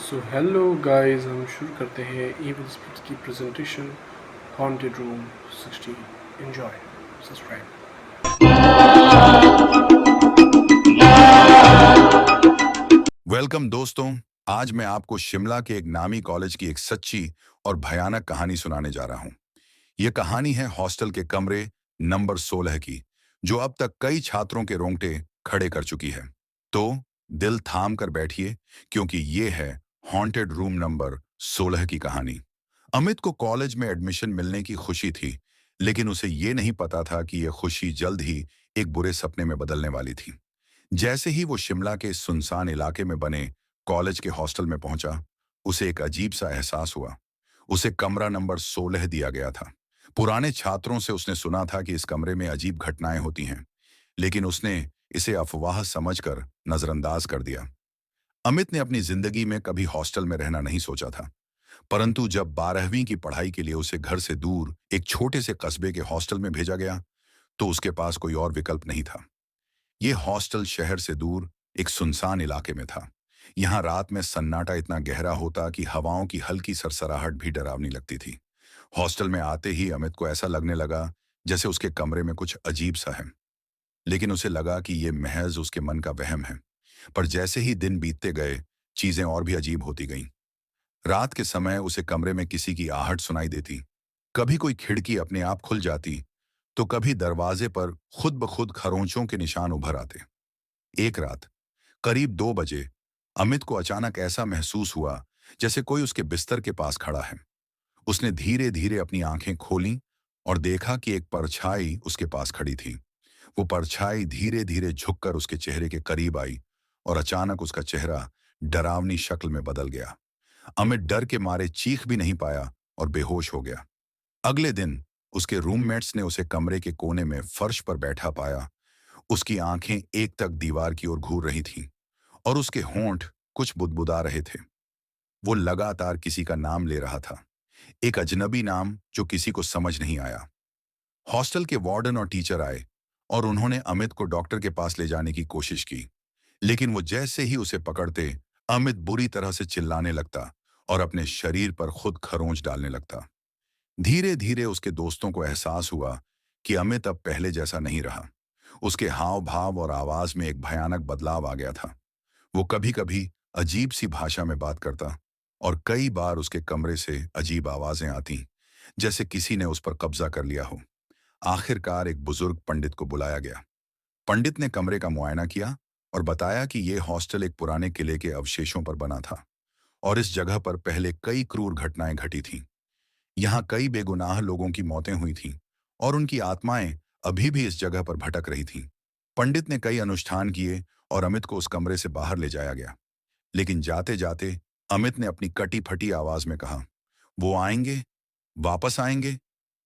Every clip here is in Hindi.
सो हेलो गाइस, हम शुरू करते हैं इविल स्पिरिट्स की presentation haunted room 60। Enjoy, subscribe. Welcome दोस्तों। आज मैं आपको शिमला के एक नामी कॉलेज की एक सच्ची और भयानक कहानी सुनाने जा रहा हूं। यह कहानी है हॉस्टल के कमरे नंबर 16 की, जो अब तक कई छात्रों के रोंगटे खड़े कर चुकी है। तो दिल थाम कर बैठिए, क्योंकि ये है हॉन्टेड रूम नंबर 16 की कहानी। अमित को कॉलेज में एडमिशन मिलने की खुशी थी, लेकिन उसे ये नहीं पता था कि यह खुशी जल्द ही एक बुरे सपने में बदलने वाली थी। जैसे ही वो शिमला के सुनसान इलाके में बने कॉलेज के हॉस्टल में पहुंचा, उसे एक अजीब सा एहसास हुआ। उसे कमरा नंबर 16 दिया गया था। पुराने छात्रों से उसने सुना था कि इस कमरे में अजीब घटनाएं होती हैं, लेकिन उसने इसे अफवाह समझकर नजरअंदाज कर दिया। अमित ने अपनी जिंदगी में कभी हॉस्टल में रहना नहीं सोचा था, परंतु जब 12वीं की पढ़ाई के लिए उसे घर से दूर एक छोटे से कस्बे के हॉस्टल में भेजा गया, तो उसके पास कोई और विकल्प नहीं था। ये हॉस्टल शहर से दूर एक सुनसान इलाके में था। यहाँ रात में सन्नाटा इतना गहरा होता कि हवाओं की हल्की सरसराहट भी डरावनी लगती थी। हॉस्टल में आते ही अमित को ऐसा लगने लगा जैसे उसके कमरे में कुछ अजीब सा है, लेकिन उसे लगा कि ये महज उसके मन का वहम है। पर जैसे ही दिन बीतते गए, चीजें और भी अजीब होती गईं। रात के समय उसे कमरे में किसी की आहट सुनाई देती, कभी कोई खिड़की अपने आप खुल जाती, तो कभी दरवाजे पर खुद ब खुद खरोंचों के निशान उभर आते। एक रात करीब 2 बजे अमित को अचानक ऐसा महसूस हुआ जैसे कोई उसके बिस्तर के पास खड़ा है। उसने धीरे धीरे अपनी आंखें खोलीं और देखा कि एक परछाई उसके पास खड़ी थी। वो परछाई धीरे धीरे झुककर उसके चेहरे के करीब आई और अचानक उसका चेहरा डरावनी शक्ल में बदल गया। अमित डर के मारे चीख भी नहीं पाया और बेहोश हो गया। अगले दिन उसके रूममेट्स ने उसे कमरे के कोने में फर्श पर बैठा पाया। उसकी आंखें एक तक दीवार की ओर घूर रही थीं और उसके होंठ कुछ बुदबुदा रहे थे। वो लगातार किसी का नाम ले रहा था, एक अजनबी नाम जो किसी को समझ नहीं आया। हॉस्टल के वार्डन और टीचर आए और उन्होंने अमित को डॉक्टर के पास ले जाने की कोशिश की, लेकिन वो जैसे ही उसे पकड़ते, अमित बुरी तरह से चिल्लाने लगता और अपने शरीर पर खुद खरोंच डालने लगता। धीरे धीरे उसके दोस्तों को एहसास हुआ कि अमित अब पहले जैसा नहीं रहा। उसके हाव भाव और आवाज में एक भयानक बदलाव आ गया था। वो कभी कभी अजीब सी भाषा में बात करता और कई बार उसके कमरे से अजीब आवाजें आती, जैसे किसी ने उस पर कब्जा कर लिया हो। आखिरकार एक बुजुर्ग पंडित को बुलाया गया। पंडित ने कमरे का मुआयना किया और बताया कि यह हॉस्टल एक पुराने किले के अवशेषों पर बना था और इस जगह पर पहले कई क्रूर घटनाएं घटी थीं। यहाँ कई बेगुनाह लोगों की मौतें हुई थीं और उनकी आत्माएं अभी भी इस जगह पर भटक रही थीं। पंडित ने कई अनुष्ठान किए और अमित को उस कमरे से बाहर ले जाया गया, लेकिन जाते जाते अमित ने अपनी कटी फटी आवाज में कहा, वो आएंगे, वापस आएंगे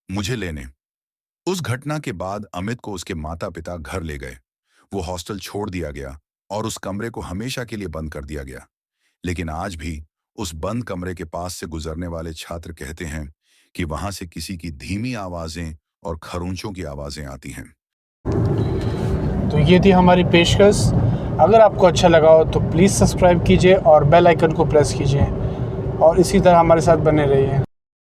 मुझे लेने। उस घटना के बाद अमित को उसके माता पिता घर ले गए। वो हॉस्टल छोड़ दिया गया और उस कमरे को हमेशा के लिए बंद कर दिया गया। लेकिन आज भी उस बंद कमरे के पास से गुजरने वाले छात्र कहते हैं कि वहां से किसी की धीमी आवाजें और खरोंचों की आवाजें आती हैं। तो ये थी हमारी पेशकश। अगर आपको अच्छा लगा हो तो प्लीज़ सब्सक्राइब कीजिए और बेल आइकन को प्रेस कीजिए और इसी तरह हमारे साथ बने रहिए।